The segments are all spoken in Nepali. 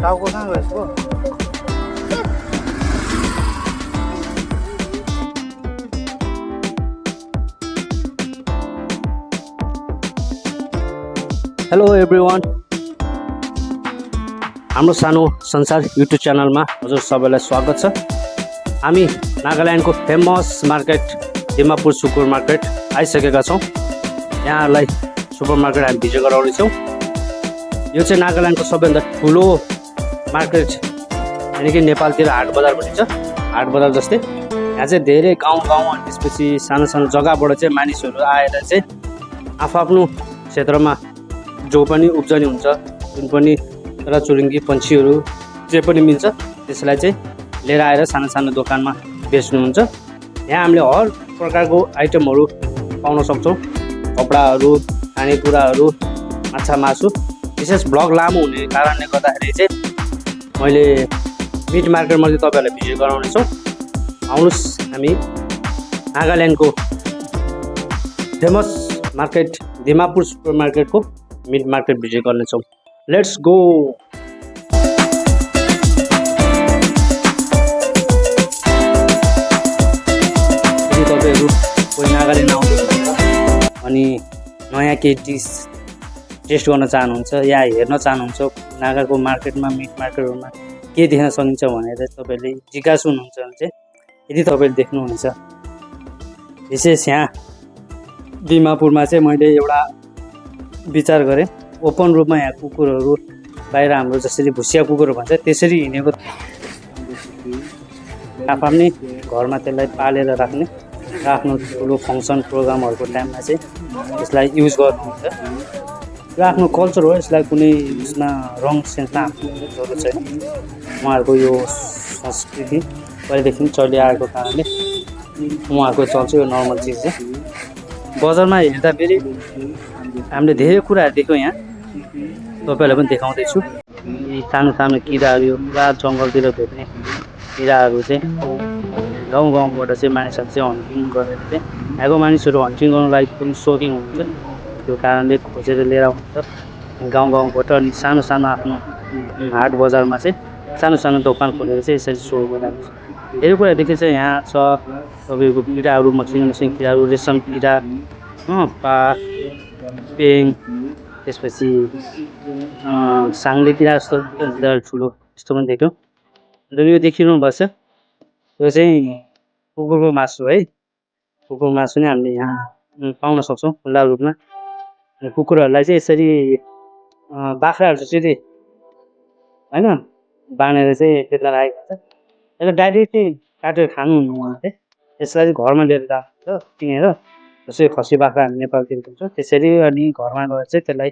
टाउको कहाँ गयो यसको? हेलो एभ्रिवान, हाम्रो सानो संसार युट्युब च्यानलमा हजुर सबैलाई स्वागत छ। हामी नागाल्यान्डको famous market Dimapur super market आइसकेका छौँ। यहाँहरूलाई सुपर मार्केट हामी भिजिट गराउनेछौँ। यो चाहिँ नागाल्यान्डको सबैभन्दा ठुलो मार्केट, यानि कि नेपालतिर हाट बजार भनिन्छ, हाट बजार जस्तै। यहाँ चाहिँ धेरै गाउँ अनि त्यसपछि सानो सानो जग्गाबाट चाहिँ मानिसहरू आएर चाहिँ आफ्नो क्षेत्रमा जो पनि उब्जनी हुन्छ, जुन पनि चराचुरुङ्गी पन्छीहरू जे पनि मिल्छ त्यसलाई चाहिँ लिएर आएर सानो सानो दोकानमा बेच्नुहुन्छ। यहाँ हामीले हर प्रकारको आइटमहरू पाउन सक्छौँ, कपडाहरू, खानेकुराहरू, माछा मासु। विशेष ब्लग लामो हुने कारणले गर्दाखेरि चाहिँ मैले मिट मार्केटमा चाहिँ तपाईँहरूलाई भिजिट गराउनेछौँ। आउनुहोस्, हामी नागाल्यान्डको फेमस मार्केट दिमापुर सुपर मार्केटको मिट मार्केट भिजिट गर्नेछौँ। Let's go. यदि तपाईँहरू कोही नागाल्यान्ड आउनुहुन्छ अनि नयाँ केही डिस टेस्ट गर्न चाहनुहुन्छ या हेर्न चाहनुहुन्छ, नागाको मार्केटमा मिट मार्केटहरूमा के देख्न सकिन्छ भनेर तपाईँहरूले जिज्ञासु हुनुहुन्छ भने चाहिँ यदि तपाईँले देख्नुहुनेछ, विशेष यहाँ दिमापुरमा चाहिँ मैले एउटा विचार गरेँ, ओपन रूपमा यहाँ कुकुरहरू बाहिर हाम्रो जसरी भुसिया कुकुर भन्छ त्यसरी हिँडेको आफ्नै घरमा त्यसलाई पालेर राख्ने र आफ्नो ठुलो फङ्सन प्रोग्रामहरूको टाइममा चाहिँ यसलाई युज गर्नुहुन्छ। यो आफ्नो कल्चर हो, यसलाई कुनै उसमा रङ सेन्समा हाल्नु जरुरत छैन। उहाँहरूको यो संस्कृति पहिलेदेखि चलिआएको कारणले उहाँहरूको चल्छ, यो नर्मल चिज चाहिँ। बजारमा हेर्दाखेरि हामीले धेरै कुराहरू देख्यौँ, यहाँ तपाईँहरूलाई पनि देखाउँदैछु। यी सानो सानो किराहरू, यो पुरा जङ्गलतिर भेट्ने किराहरू चाहिँ गाउँबाट चाहिँ मानिसहरू चाहिँ हन्टिङ गरेर चाहिँ यहाँको मानिसहरू हन्टिङ गर्नलाई पनि सोखिङ हुन्छ, त्यो कारणले खोजेर लिएर आउँछ गाउँबाट। अनि सानो सानो आफ्नो हाट बजारमा चाहिँ सानो सानो दोकान खोलेर चाहिँ यसरी सो गरिरहेको छ। धेरै कुरा देखेको छ यहाँ छ तपाईँको किराहरू, मसिनो किराहरू, रेशम किरा, पाक, पेङ, त्यसपछि साङ्ले किरा जस्तो ठुलो यस्तो पनि देख्यौँ। अन्त यो देखिनु भएको छ, यो चाहिँ कुकुरको मासु है। कुकुरको मासु नै हामीले यहाँ पाउन सक्छौँ खुल्ला रूपमा। कुकुरहरूलाई चाहिँ यसरी बाख्राहरू जसरी होइन बाँधेर चाहिँ त्यसलाई राखेको हुन्छ, यसलाई डाइरेक्टली काटेर खानुहुन्न उहाँले। यसलाई चाहिँ घरमा लिएर जानुहुन्छ टिङेर, जस्तै खसी बाख्रा हामी नेपालतिर हुन्छ त्यसरी। अनि घरमा गएर चाहिँ त्यसलाई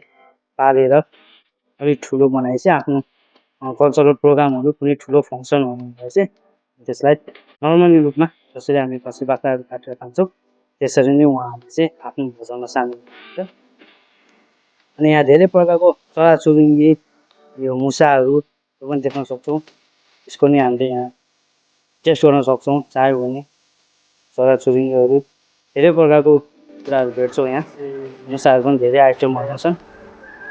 पालेर अलिक ठुलो बनाएपछि आफ्नो कल्चरल प्रोग्रामहरू, कुनै ठुलो फङ्सन हुँदा चाहिँ त्यसलाई नर्मली रूपमा जसरी हामी खसी बाख्राहरू काटेर खान्छौँ त्यसरी नै उहाँहरूले चाहिँ आफ्नो भोजनमा सामेल हुन्छ। अनि यहाँ धेरै प्रकारको चराचुरुङ्गी, यो मुसाहरू पनि देख्न सक्छौँ। यसको नि हामीले यहाँ टेस्ट गर्न सक्छौँ चाह्यो भने। चराचुरुङ्गीहरू धेरै प्रकारको कुराहरू भेट्छौँ यहाँ। मुसाहरू पनि धेरै आइटमहरू छन्।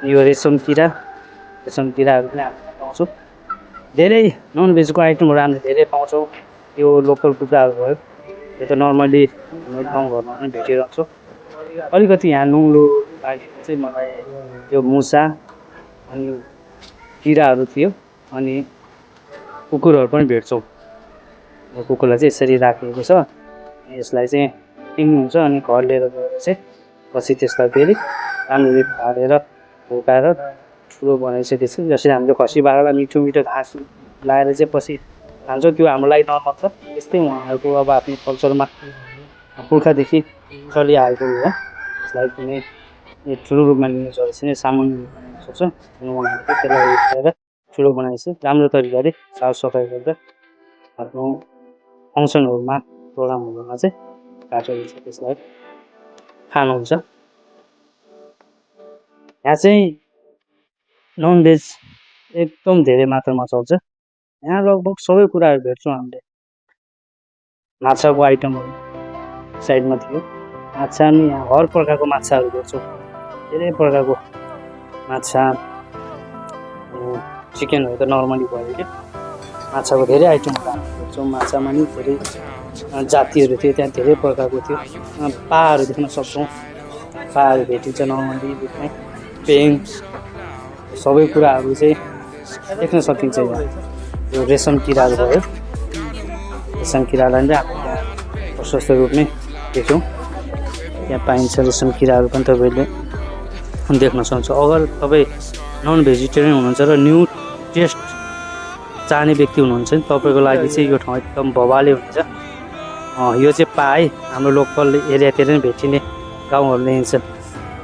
यो रेशम किराहरू पनि हामीले पाउँछौँ। धेरै नन भेजको आइटमहरू हामीले धेरै पाउँछौँ। यो लोकल कुखुराहरू भयो, यो त नर्मली गाउँघरमा पनि भेटिरहन्छौँ। अलिकति यहाँ नौलो लागेको चाहिँ मलाई यो मुसा अनि किराहरू थियो, अनि कुकुरहरू पनि भेट्छौँ। यो कुकुरलाई चाहिँ यसरी राखिएको छ, यसलाई चाहिँ टिङ्नुहुन्छ अनि घर लिएर गएर चाहिँ पछि त्यसलाई फेरि राम्ररी पालेर हुर्काएर ठुलो बनाइसकेपछि जसरी हामीले खसी बाख्रालाई मिठो मिठो घाँस लगाएर चाहिँ पछि खान्छौँ, त्यो हाम्रो लागि नर्मल छ। त्यस्तै उहाँहरूको अब आफ्नो कल्चरमा पुर्खादेखि चलिआएको हो। यसलाई कुनै ठुलो रूपमा लिनु सक्छ भने सामान्य रूपमा लिन सक्छ। अनि उहाँहरूले त्यसलाई उठाएर ठुलो बनाएपछि राम्रो तरिकाले साफसफाइ गरेर आफ्नो फङ्सनहरूमा प्रोग्रामहरूमा चाहिँ काटेर चाहिँ त्यसलाई खानुहुन्छ। यहाँ चाहिँ नन भेज एकदम धेरै मात्रामा चल्छ। यहाँ लगभग सबै कुराहरू भेट्छौँ हामीले। माछाको आइटमहरू साइडमा थियो, माछा नि यहाँ हर प्रकारको माछाहरू भेट्छौँ। धेरै प्रकारको माछा, चिकनहरू त नर्मली भयो क्या माछाको धेरै आइटमहरू हामी हेर्छौँ माछामा नि धेरै जातिहरू थियो त्यहाँ धेरै प्रकारको थियो पाहरू देख्न सक्छौँ पाहरू भेटिन्छ नर्मली दुधमै पेङ सबै कुराहरू चाहिँ देख्न सकिन्छ यहाँ यो रेशम किराहरू भयो रेशम किरालाई चाहिँ हामी यहाँ प्रशस्त रूपमै देख्यौँ त्यहाँ पाइन्छ रेशम किराहरू पनि तपाईँहरूले देख्न सक्छ अगर तपाईँ नन भेजिटेरियन हुनुहुन्छ र न्यू टेस्ट चाहने व्यक्ति हुनुहुन्छ नि तपाईँको लागि चाहिँ यो ठाउँ एकदम भवाले हुन्छ यो चाहिँ पाए हाम्रो लोकल एरियातिर नै भेटिने गाउँहरूले हिँड्छ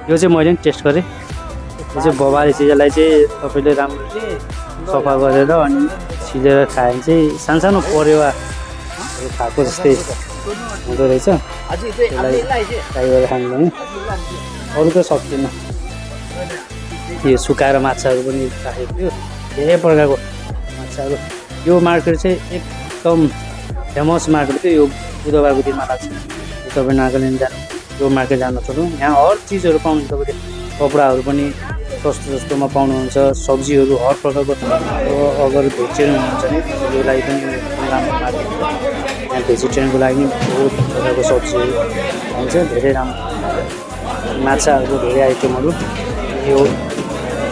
यो चाहिँ मैले पनि टेस्ट गरेँ यो चाहिँ भवाले चिजलाई चाहिँ तपाईँले राम्ररी सफा गरेर अनि छिलेर खायो भने चाहिँ सानसानो परेवाहरू खाएको जस्तै हुँदो रहेछ त्यसलाई ट्राई गरेर खानु भने अरू त सक्दिनँ यो सुकाएर माछाहरू पनि राखेको थियो धेरै प्रकारको माछाहरू यो मार्केट चाहिँ एकदम फेमस मार्केट थियो यो बुधबारको दिनमा लाग्छ तपाईँ नागाल्यान्ड जानु यो मार्केट जान सक्नु यहाँ हर चिजहरू पाउनुहुन्छ तपाईँले कपडाहरू पनि सस्तो सस्तोमा पाउनुहुन्छ सब्जीहरू हर प्रकारको अगर भेजिटेरियन हुनुहुन्छ भने यो लागि पनि राम्रो मार्केट हो यहाँ भेजिटेरियनको लागि पनि बहुत प्रकारको सब्जीहरू हुन्छ धेरै राम्रो माछाहरूको धेरै आइटमहरू यो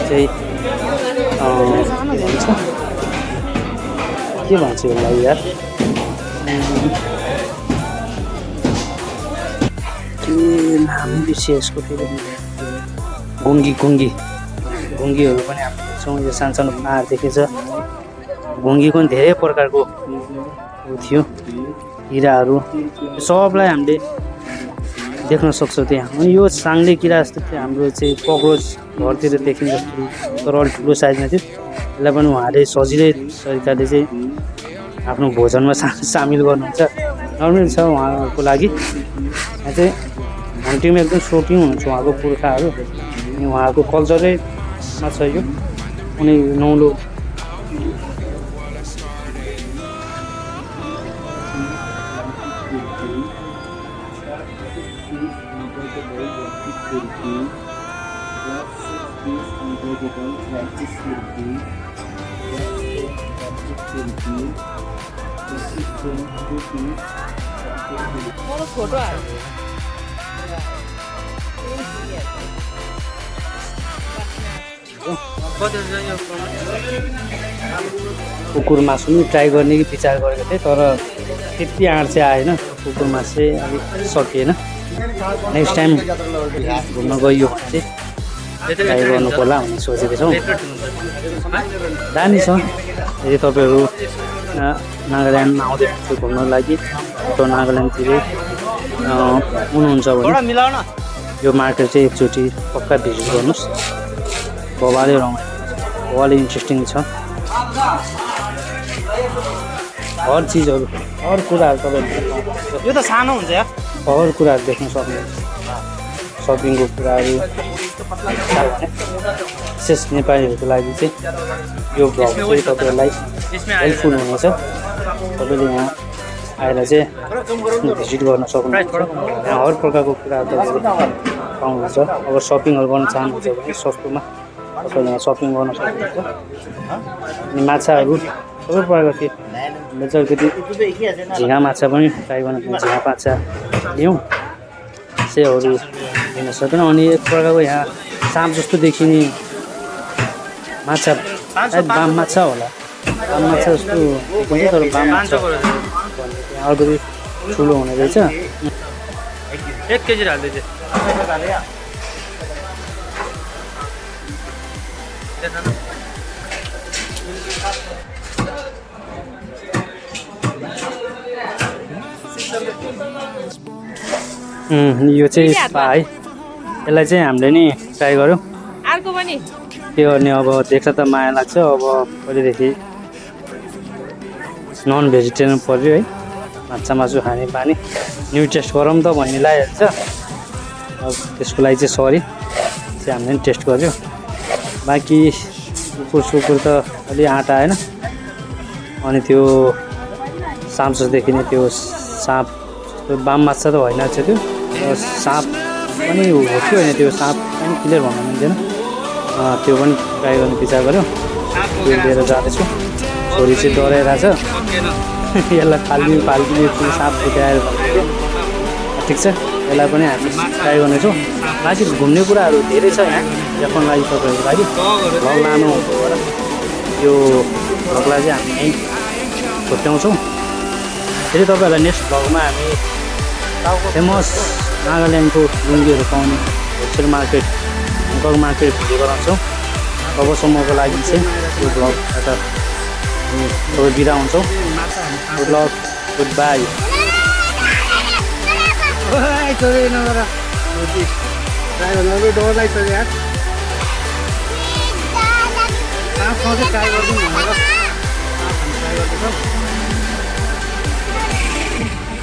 चाहिँ के भन्छ यसलाई यार के नाम बिर्सियो यसको फेरि घुङ्गीहरू पनि हामी देख्छौँ यो सानसानो पाहाड देखेछ घुङ्गीको पनि धेरै प्रकारको थियो किराहरू सबलाई हामीले देख्न सक्छौँ त्यहाँ अनि यो साङ्ले किरा जस्तो थियो हाम्रो चाहिँ कक्रोच घरतिर देखिन्छ तर अलिक ठुलो साइजमा थियो यसलाई पनि उहाँले सजिलै तरिकाले चाहिँ आफ्नो भोजनमा सामेल गर्नुहुन्छ नर्मल छ उहाँहरूको लागि यहाँ चाहिँ हन्टिङमा एकदम सोकिङ हुनुहुन्छ उहाँको पुर्खाहरू अनि उहाँको कल्चरैमा छ यो उनी नौलो फोटो कुकुर मासु पनि ट्राई गर्ने कि विचार गरेको थिएँ तर त्यति आँट चाहिँ आएन कुकुर मासु चाहिँ अलिक सकिएन नेक्स्ट टाइम घुम्न गइयो भने चाहिँ ट्राई गर्नु पर्ला भन्ने सोचेको छौँ दामी छ यदि तपाईँहरू नागाल्यान्डमा आउँदै हुनुहुन्छ घुम्नको लागि अथवा नागाल्यान्डतिरै हुनुहुन्छ भने यो मार्केट चाहिँ एकचोटि पक्का भिजिट गर्नुहोस् भवाले रमाइलो भवाले इन्ट्रेस्टिङ छ हर चिजहरू हर कुराहरू तपाईँहरू यो त सानो हुन्छ यार हर कुराहरू देख्न सक्नुहुन्छ सपिङको कुराहरू विशेष नेपालीहरूको लागि चाहिँ यो भ्लग चाहिँ तपाईँहरूलाई हेल्पफुल हुनेछ तपाईँले यहाँ आएर चाहिँ भिजिट गर्न सक्नुहुन्छ यहाँ हर प्रकारको कुराहरू तपाईँले पाउनुहुन्छ अब सपिङहरू गर्न चाहनुहुन्छ भने सस्तोमा तपाईँले यहाँ सपिङ गर्न सक्नुहुन्छ अनि माछाहरू सबै प्रकारको थियो हामीले चाहिँ अलिकति झिँगा माछा पनि ट्राई गर्न झिँगा माछा लियौँ सेहरू लिन सकेन अनि एक प्रकारको यहाँ साँप जस्तो देखिने माछा सायद बाम माछा होला बाम माछा जस्तो देखिन्छ तर बाम माछा भन्ने त्यहाँ अलिकति ठुलो हुने रहेछ 1 केजी हाल्दै थियो यो चाहिँ स्पा है यसलाई चाहिँ हामीले नि ट्राई गऱ्यौँ अर्को पनि के गर्ने अब देख्दा त माया लाग्छ अब कहिलेदेखि नन भेजिटेरियन पऱ्यो है माछा मासु खाने बानी न्यू टेस्ट गरौँ त भन्ने लागिहाल्छ अब त्यसको लागि चाहिँ सरी चाहिँ हामीले पनि टेस्ट गऱ्यो बाँकी कुकुर त अलि आँटा आएन अनि त्यो साँप जस्तो देखिने त्यो साँप त्यो बाम माछा त होइन रहेछ त्यो साँप पनि हो कि होइन त्यो साँप पनि क्लियर भन्नु मिल्दैन त्यो पनि ट्राई गर्ने विचार गऱ्यो लिएर जाँदैछु छोरी चाहिँ डराइरहेछ यसलाई फाल्किने साँप फुटाएर भन्दैथ्यो ठिक छ यसलाई पनि हामी ट्राई गर्नेछौँ बाँकी घुम्ने कुराहरू धेरै छ यहाँ देखाउन लागि तपाईँहरूको लागि भ्लग लानु भएर यो भ्लगलाई चाहिँ हामी यहीँ छुट्याउँछौँ फेरि तपाईँहरूलाई नेक्स्ट भ्लगमा हामी फेमस नागाल्यान्डको लुङ्गीहरू पाउने wholesale market Hong Kong market video गराउँछौँ तबसम्मको लागि चाहिँ यो भ्लगबाट हामी सबै बिदा हुन्छौँ गुड लक गुड बाई डर लाग्छ यार साँप ट्राई गर्छौँ भनेर ट्राई गर्दैछौँ